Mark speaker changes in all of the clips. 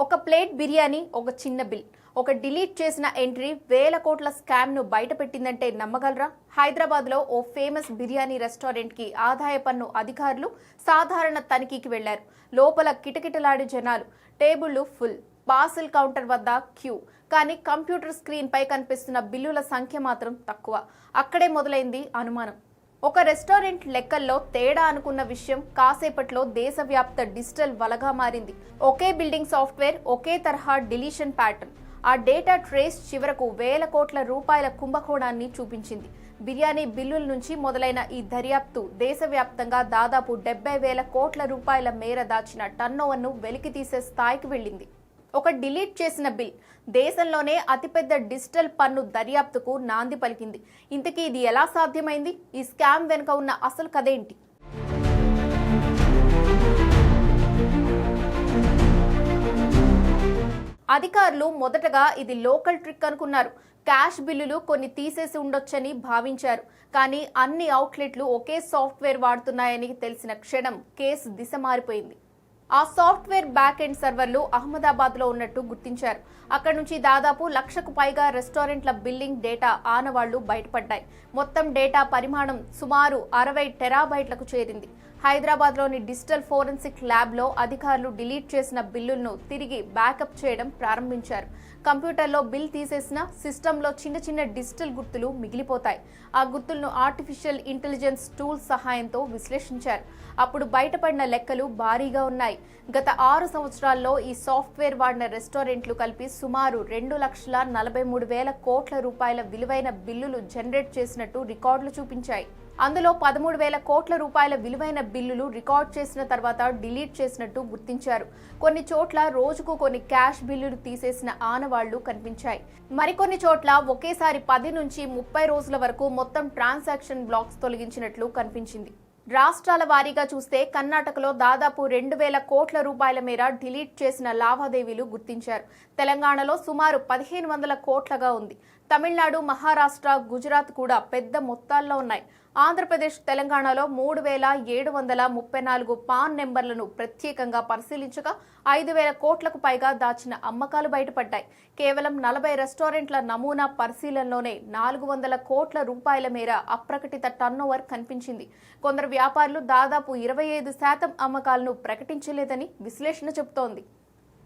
Speaker 1: ఒక ప్లేట్ బిర్యానీ, ఒక చిన్న బిల్, ఒక డిలీట్ చేసిన ఎంట్రీ వేల కోట్ల స్కామ్ ను బయటపెట్టిందంటే నమ్మగలరా? హైదరాబాద్ లో ఓ ఫేమస్ బిర్యానీ రెస్టారెంట్ కి ఆదాయ పన్ను అధికారులు సాధారణ తనిఖీకి వెళ్లారు. లోపల కిటకిటలాడే జనాలు, టేబుళ్లు ఫుల్, పార్సిల్ కౌంటర్ వద్ద క్యూ. కానీ కంప్యూటర్ స్క్రీన్ పై కనిపిస్తున్న బిల్లుల సంఖ్య మాత్రం తక్కువ. అక్కడే మొదలైంది అనుమానం. ఒక రెస్టారెంట్ లెక్కల్లో తేడా అనుకున్న విషయం కాసేపట్లో దేశవ్యాప్త డిజిటల్ వలగా మారింది. ఒకే బిల్డింగ్ సాఫ్ట్వేర్, ఒకే తరహా డిలీషన్ ప్యాటర్న్. ఆ డేటా ట్రేస్ చివరకు వేల కోట్ల రూపాయల కుంభకోణాన్ని చూపించింది. బిర్యానీ బిల్లుల నుంచి మొదలైన ఈ దర్యాప్తు దేశవ్యాప్తంగా దాదాపు 70,000 కోట్ల రూపాయల మేర దాచిన టర్నోవర్ను వెలికితీసే స్థాయికి వెళ్ళింది. ఒక డిలీట్ చేసిన బిల్ దేశంలోనే అతిపెద్ద డిజిటల్ పన్ను దర్యాప్తుకు నాంది పలికింది. ఇంతకీ ఇది ఎలా సాధ్యమైంది? ఈ స్కామ్ వెనుక ఉన్న అసలు కథేంటి? అధికారులు మొదటగా ఇది లోకల్ ట్రిక్ అనుకున్నారు. క్యాష్ బిల్లులు కొన్ని తీసేసి ఉండొచ్చని భావించారు. కానీ అన్ని అవుట్లెట్లు ఒకే సాఫ్ట్వేర్ వాడుతున్నాయని తెలిసిన క్షణం కేసు దిశ మారిపోయింది. ఆ సాఫ్ట్వేర్ బ్యాక్ ఎండ్ సర్వర్లు అహ్మదాబాద్ లో ఉన్నట్టు గుర్తించారు. అక్కడ నుంచి దాదాపు 1,00,000కు పైగా రెస్టారెంట్ల బిల్లింగ్ డేటా ఆనవాళ్లు బయటపడ్డాయి. మొత్తం డేటా పరిమాణం సుమారు 60 టెరాబైట్లకు చేరింది. హైదరాబాద్ లోని డిజిటల్ ఫోరెన్సిక్ ల్యాబ్ లో అధికారులు డిలీట్ చేసిన బిల్లులను తిరిగి బ్యాకప్ చేయడం ప్రారంభించారు. కంప్యూటర్లో బిల్ తీసేసిన సిస్టంలో చిన్న చిన్న డిజిటల్ గుర్తులు మిగిలిపోతాయి. ఆ గుర్తులను ఆర్టిఫిషియల్ ఇంటెలిజెన్స్ టూల్స్ సహాయంతో విశ్లేషించారు. అప్పుడు బయటపడిన లెక్కలు భారీగా ఉన్నాయి. గత 6 సంవత్సరాల్లో ఈ సాఫ్ట్వేర్ వాడిన రెస్టారెంట్లు కలిపి సుమారు 2,43,000 కోట్ల రూపాయల విలువైన బిల్లులు జనరేట్ చేసినట్టు రికార్డులు చూపించాయి. అందులో 13,000 కోట్ల రూపాయల విలువైన బిల్లులు రికార్డ్ చేసిన తర్వాత డిలీట్ చేసినట్టు గుర్తించారు. కొన్ని చోట్ల రోజుకు కొన్ని క్యాష్ బిల్లులు తీసేసిన ఆనవాళ్లు కనిపించాయి. మరికొన్ని చోట్ల ఒకేసారి 10 నుంచి 30 రోజుల వరకు మొత్తం ట్రాన్సాక్షన్ బ్లాక్స్ తొలగించినట్లు కనిపించింది. రాష్ట్రాల వారీగా చూస్తే కర్ణాటకలో దాదాపు 2,000 కోట్ల రూపాయల మేర డిలీట్ చేసిన లావాదేవీలు గుర్తించారు. తెలంగాణలో సుమారు 1,500 కోట్లగా ఉంది. తమిళనాడు, మహారాష్ట్ర, గుజరాత్ కూడా పెద్ద మొత్తాల్లో ఉన్నాయి. ఆంధ్రప్రదేశ్, తెలంగాణలో 3,734 పాన్ నెంబర్లను ప్రత్యేకంగా పరిశీలించగా 5,000 కోట్లకు పైగా దాచిన అమ్మకాలు బయటపడ్డాయి. కేవలం 40 రెస్టారెంట్ల నమూనా పరిశీలనలోనే 400 కోట్ల రూపాయల మేర అప్రకటిత టర్నోవర్ కనిపించింది. కొందరు వ్యాపారులు దాదాపు 25% అమ్మకాలను ప్రకటించలేదని విశ్లేషణ చెబుతోంది.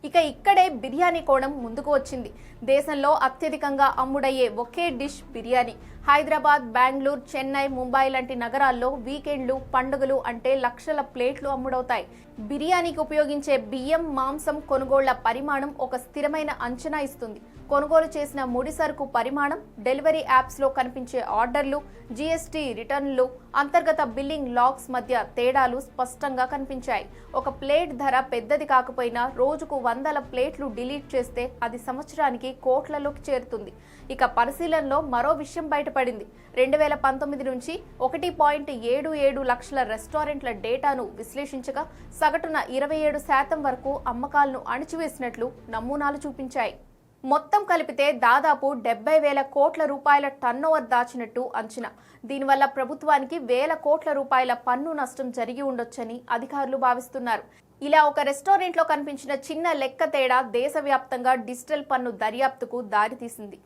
Speaker 1: ఇక ఇక్కడే బిర్యానీ కోణం ముందుకు వచ్చింది. దేశంలో అత్యధికంగా అమ్ముడయ్యే ఒకే డిష్ బిర్యానీ. హైదరాబాద్, బెంగళూరు, చెన్నై, ముంబై లాంటి నగరాల్లో వీకెండ్లు, పండుగలు అంటే లక్షల ప్లేట్లు అమ్ముడవుతాయి. బిర్యానీకి ఉపయోగించే బియ్యం, మాంసం కొనుగోళ్ల పరిమాణం ఒక స్థిరమైన అంచనా ఇస్తుంది. కొనుగోలు చేసిన ముడి సరుకు పరిమాణం, డెలివరీ యాప్స్ లో కనిపించే ఆర్డర్లు, జీఎస్టీ రిటర్న్లు, అంతర్గత బిల్లింగ్ లాగ్స్ మధ్య తేడాలు స్పష్టంగా కనిపించాయి. ఒక ప్లేట్ ధర పెద్దది కాకపోయినా రోజుకు 100 ప్లేట్లు డిలీట్ చేస్తే అది సంవత్సరానికి కోట్లలోకి చేరుతుంది. ఇక పరిశీలనలో మరో విషయం బయటపడింది. 2019 నుంచి 1.77 లక్షల రెస్టారెంట్ల డేటాను విశ్లేషించగా సగటున 27% వరకు అమ్మకాలను అణిచివేసినట్లు నమూనాలు చూపించాయి. మొత్తం కలిపితే దాదాపు 70,000 కోట్ల రూపాయల టర్నోవర్ దాచినట్టు అంచనా. దీనివల్ల ప్రభుత్వానికి వేల కోట్ల రూపాయల పన్ను నష్టం జరిగి ఉండొచ్చని అధికారులు భావిస్తున్నారు. ఇలా ఒక రెస్టారెంట్లో కనిపించిన చిన్న లెక్క తేడా దేశవ్యాప్తంగా డిజిటల్ పన్ను దర్యాప్తుకు దారితీసింది.